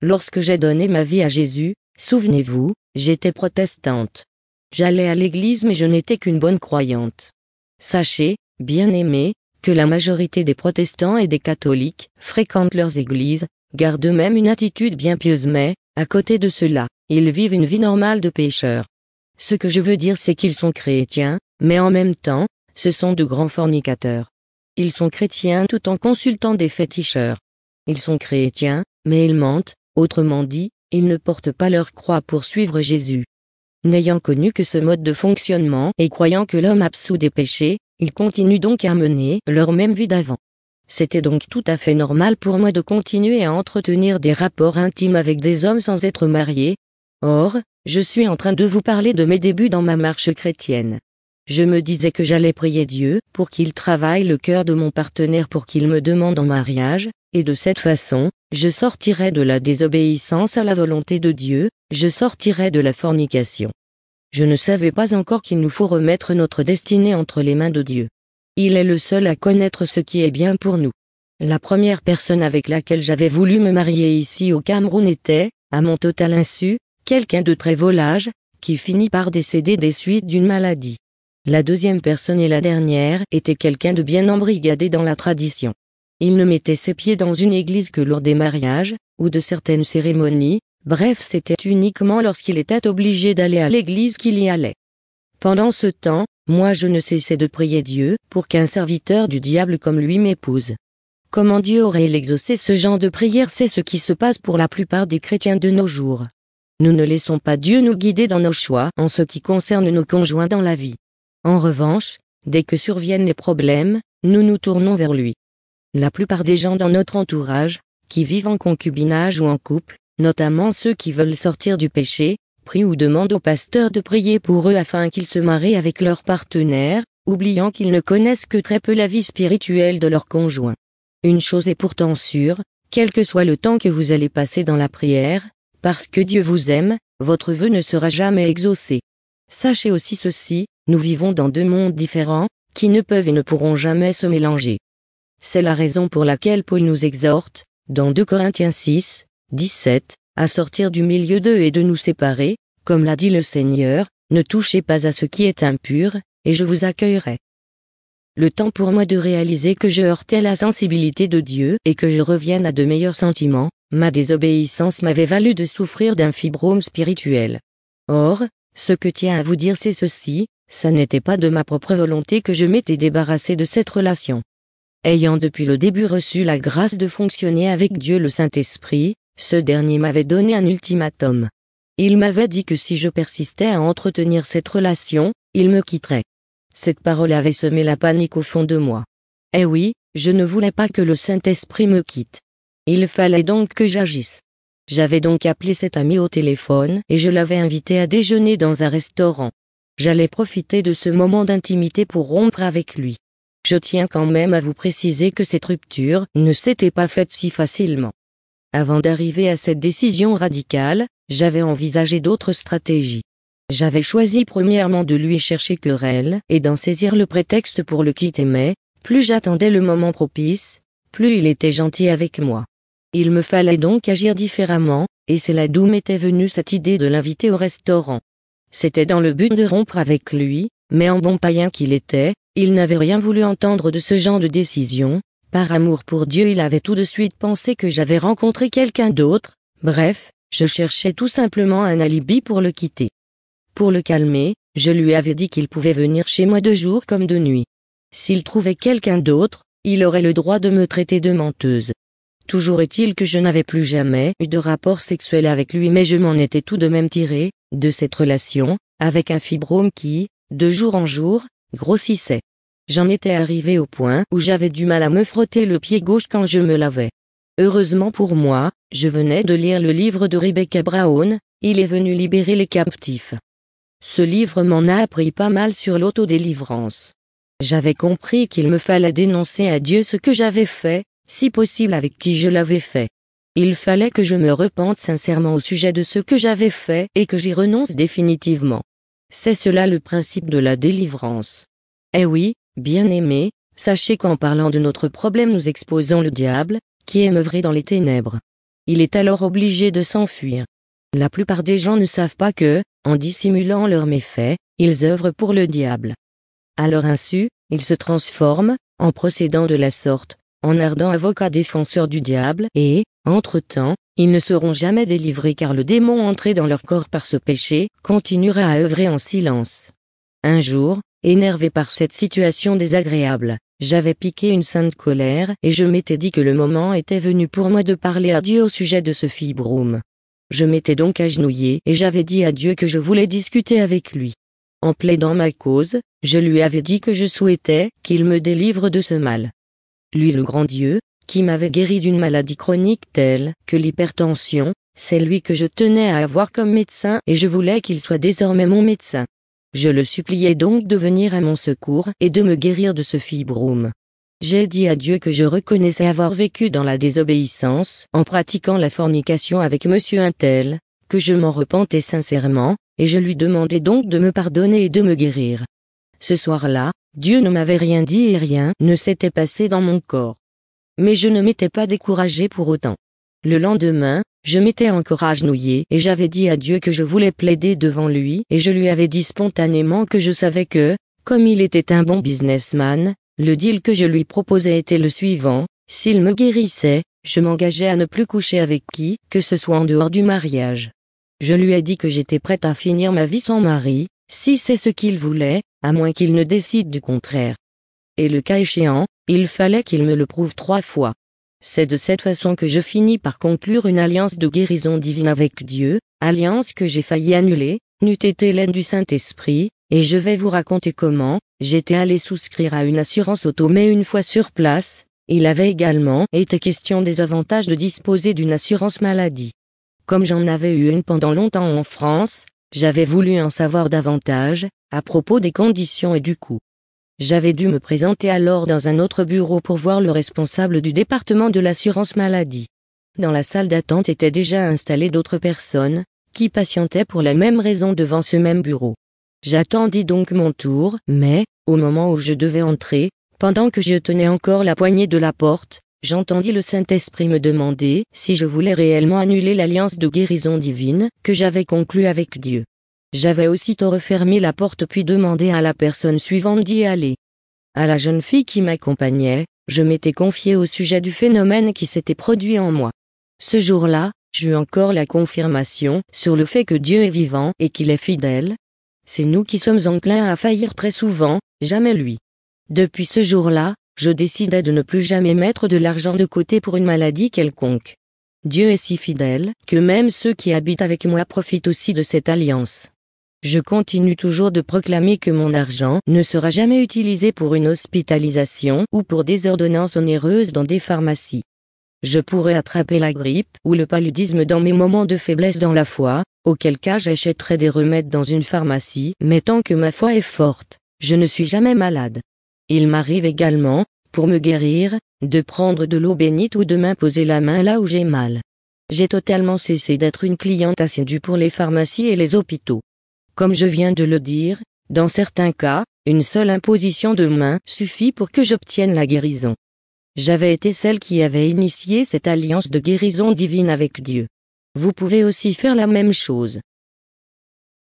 Lorsque j'ai donné ma vie à Jésus, souvenez-vous, j'étais protestante. J'allais à l'église mais je n'étais qu'une bonne croyante. Sachez, bien-aimés, que la majorité des protestants et des catholiques fréquentent leurs églises, gardent même une attitude bien pieuse mais, à côté de cela, ils vivent une vie normale de pécheurs. Ce que je veux dire c'est qu'ils sont chrétiens, mais en même temps, ce sont de grands fornicateurs. Ils sont chrétiens tout en consultant des féticheurs. Ils sont chrétiens, mais ils mentent, autrement dit, ils ne portent pas leur croix pour suivre Jésus. N'ayant connu que ce mode de fonctionnement et croyant que l'homme absous des péchés, ils continuent donc à mener leur même vie d'avant. C'était donc tout à fait normal pour moi de continuer à entretenir des rapports intimes avec des hommes sans être marié. Or, je suis en train de vous parler de mes débuts dans ma marche chrétienne. Je me disais que j'allais prier Dieu pour qu'il travaille le cœur de mon partenaire pour qu'il me demande en mariage, et de cette façon, je sortirais de la désobéissance à la volonté de Dieu, je sortirais de la fornication. Je ne savais pas encore qu'il nous faut remettre notre destinée entre les mains de Dieu. Il est le seul à connaître ce qui est bien pour nous. La première personne avec laquelle j'avais voulu me marier ici au Cameroun était, à mon total insu, quelqu'un de très volage, qui finit par décéder des suites d'une maladie. La deuxième personne et la dernière était quelqu'un de bien embrigadé dans la tradition. Il ne mettait ses pieds dans une église que lors des mariages, ou de certaines cérémonies, bref c'était uniquement lorsqu'il était obligé d'aller à l'église qu'il y allait. Pendant ce temps, moi je ne cessais de prier Dieu pour qu'un serviteur du diable comme lui m'épouse. Comment Dieu aurait-il exaucé ce genre de prière? C'est ce qui se passe pour la plupart des chrétiens de nos jours. Nous ne laissons pas Dieu nous guider dans nos choix en ce qui concerne nos conjoints dans la vie. En revanche, dès que surviennent les problèmes, nous nous tournons vers lui. La plupart des gens dans notre entourage, qui vivent en concubinage ou en couple, notamment ceux qui veulent sortir du péché, prient ou demandent au pasteur de prier pour eux afin qu'ils se marient avec leur partenaire, oubliant qu'ils ne connaissent que très peu la vie spirituelle de leur conjoint. Une chose est pourtant sûre, quel que soit le temps que vous allez passer dans la prière, parce que Dieu vous aime, votre vœu ne sera jamais exaucé. Sachez aussi ceci, nous vivons dans deux mondes différents, qui ne peuvent et ne pourront jamais se mélanger. C'est la raison pour laquelle Paul nous exhorte, dans 2 Corinthiens 6, 17, à sortir du milieu d'eux et de nous séparer, comme l'a dit le Seigneur, ne touchez pas à ce qui est impur, et je vous accueillerai. Le temps pour moi de réaliser que je heurtais la sensibilité de Dieu et que je revienne à de meilleurs sentiments, ma désobéissance m'avait valu de souffrir d'un fibrome spirituel. Or, ce que tient à vous dire c'est ceci, ça n'était pas de ma propre volonté que je m'étais débarrassé de cette relation. Ayant depuis le début reçu la grâce de fonctionner avec Dieu le Saint-Esprit, ce dernier m'avait donné un ultimatum. Il m'avait dit que si je persistais à entretenir cette relation, il me quitterait. Cette parole avait semé la panique au fond de moi. Eh oui, je ne voulais pas que le Saint-Esprit me quitte. Il fallait donc que j'agisse. J'avais donc appelé cet ami au téléphone et je l'avais invité à déjeuner dans un restaurant. J'allais profiter de ce moment d'intimité pour rompre avec lui. Je tiens quand même à vous préciser que cette rupture ne s'était pas faite si facilement. Avant d'arriver à cette décision radicale, j'avais envisagé d'autres stratégies. J'avais choisi premièrement de lui chercher querelle et d'en saisir le prétexte pour le quitter mais, plus j'attendais le moment propice, plus il était gentil avec moi. Il me fallait donc agir différemment, et c'est là d'où m'était venue cette idée de l'inviter au restaurant. C'était dans le but de rompre avec lui, mais en bon païen qu'il était, il n'avait rien voulu entendre de ce genre de décision. Par amour pour Dieu il avait tout de suite pensé que j'avais rencontré quelqu'un d'autre, bref, je cherchais tout simplement un alibi pour le quitter. Pour le calmer, je lui avais dit qu'il pouvait venir chez moi de jour comme de nuit. S'il trouvait quelqu'un d'autre, il aurait le droit de me traiter de menteuse. Toujours est-il que je n'avais plus jamais eu de rapport sexuel avec lui mais je m'en étais tout de même tiré, de cette relation, avec un fibrome qui, de jour en jour, grossissait. J'en étais arrivé au point où j'avais du mal à me frotter le pied gauche quand je me lavais. Heureusement pour moi, je venais de lire le livre de Rebecca Brown, Il est venu libérer les captifs. Ce livre m'en a appris pas mal sur l'autodélivrance. J'avais compris qu'il me fallait dénoncer à Dieu ce que j'avais fait, si possible avec qui je l'avais fait. Il fallait que je me repente sincèrement au sujet de ce que j'avais fait et que j'y renonce définitivement. C'est cela le principe de la délivrance. Eh oui, bien-aimés, sachez qu'en parlant de notre problème nous exposons le diable, qui est œuvré dans les ténèbres. il est alors obligé de s'enfuir. La plupart des gens ne savent pas que, en dissimulant leurs méfaits, ils œuvrent pour le diable. À leur insu, ils se transforment, en procédant de la sorte, en ardents avocats défenseurs du diable et, entre-temps, ils ne seront jamais délivrés car le démon entré dans leur corps par ce péché continuera à œuvrer en silence. Un jour, énervé par cette situation désagréable, j'avais piqué une sainte colère et je m'étais dit que le moment était venu pour moi de parler à Dieu au sujet de ce fibroum. Je m'étais donc agenouillé et j'avais dit à Dieu que je voulais discuter avec lui. En plaidant ma cause, je lui avais dit que je souhaitais qu'il me délivre de ce mal. Lui, le grand Dieu, qui m'avait guéri d'une maladie chronique telle que l'hypertension, c'est lui que je tenais à avoir comme médecin et je voulais qu'il soit désormais mon médecin. Je le suppliais donc de venir à mon secours et de me guérir de ce fibroum. J'ai dit à Dieu que je reconnaissais avoir vécu dans la désobéissance en pratiquant la fornication avec monsieur untel, que je m'en repentais sincèrement, et je lui demandais donc de me pardonner et de me guérir. Ce soir-là, Dieu ne m'avait rien dit et rien ne s'était passé dans mon corps. Mais je ne m'étais pas découragé pour autant. Le lendemain, je m'étais encore agenouillé et j'avais dit à Dieu que je voulais plaider devant lui et je lui avais dit spontanément que je savais que, comme il était un bon businessman, le deal que je lui proposais était le suivant: s'il me guérissait, je m'engageais à ne plus coucher avec qui que ce soit en dehors du mariage. Je lui ai dit que j'étais prête à finir ma vie sans mari, si c'est ce qu'il voulait, à moins qu'il ne décide du contraire. Et le cas échéant, il fallait qu'il me le prouve 3 fois. C'est de cette façon que je finis par conclure une alliance de guérison divine avec Dieu, alliance que j'ai failli annuler, n'eût été l'aide du Saint-Esprit, et je vais vous raconter comment. J'étais allé souscrire à une assurance auto mais une fois sur place, il avait également été question des avantages de disposer d'une assurance maladie. Comme j'en avais eu une pendant longtemps en France, j'avais voulu en savoir davantage, à propos des conditions et du coût. J'avais dû me présenter alors dans un autre bureau pour voir le responsable du département de l'assurance maladie. Dans la salle d'attente étaient déjà installées d'autres personnes, qui patientaient pour la même raison devant ce même bureau. J'attendis donc mon tour, mais, au moment où je devais entrer, pendant que je tenais encore la poignée de la porte, j'entendis le Saint-Esprit me demander si je voulais réellement annuler l'alliance de guérison divine que j'avais conclue avec Dieu. J'avais aussitôt refermé la porte puis demandé à la personne suivante d'y aller. À la jeune fille qui m'accompagnait, je m'étais confié au sujet du phénomène qui s'était produit en moi. Ce jour-là, j'eus encore la confirmation sur le fait que Dieu est vivant et qu'il est fidèle. C'est nous qui sommes enclins à faillir très souvent, jamais lui. Depuis ce jour-là, je décidai de ne plus jamais mettre de l'argent de côté pour une maladie quelconque. Dieu est si fidèle que même ceux qui habitent avec moi profitent aussi de cette alliance. Je continue toujours de proclamer que mon argent ne sera jamais utilisé pour une hospitalisation ou pour des ordonnances onéreuses dans des pharmacies. Je pourrais attraper la grippe ou le paludisme dans mes moments de faiblesse dans la foi, auquel cas j'achèterai des remèdes dans une pharmacie, mais tant que ma foi est forte, je ne suis jamais malade. Il m'arrive également, pour me guérir, de prendre de l'eau bénite ou de m'imposer la main là où j'ai mal. J'ai totalement cessé d'être une cliente assidue pour les pharmacies et les hôpitaux. Comme je viens de le dire, dans certains cas, une seule imposition de main suffit pour que j'obtienne la guérison. J'avais été celle qui avait initié cette alliance de guérison divine avec Dieu. Vous pouvez aussi faire la même chose.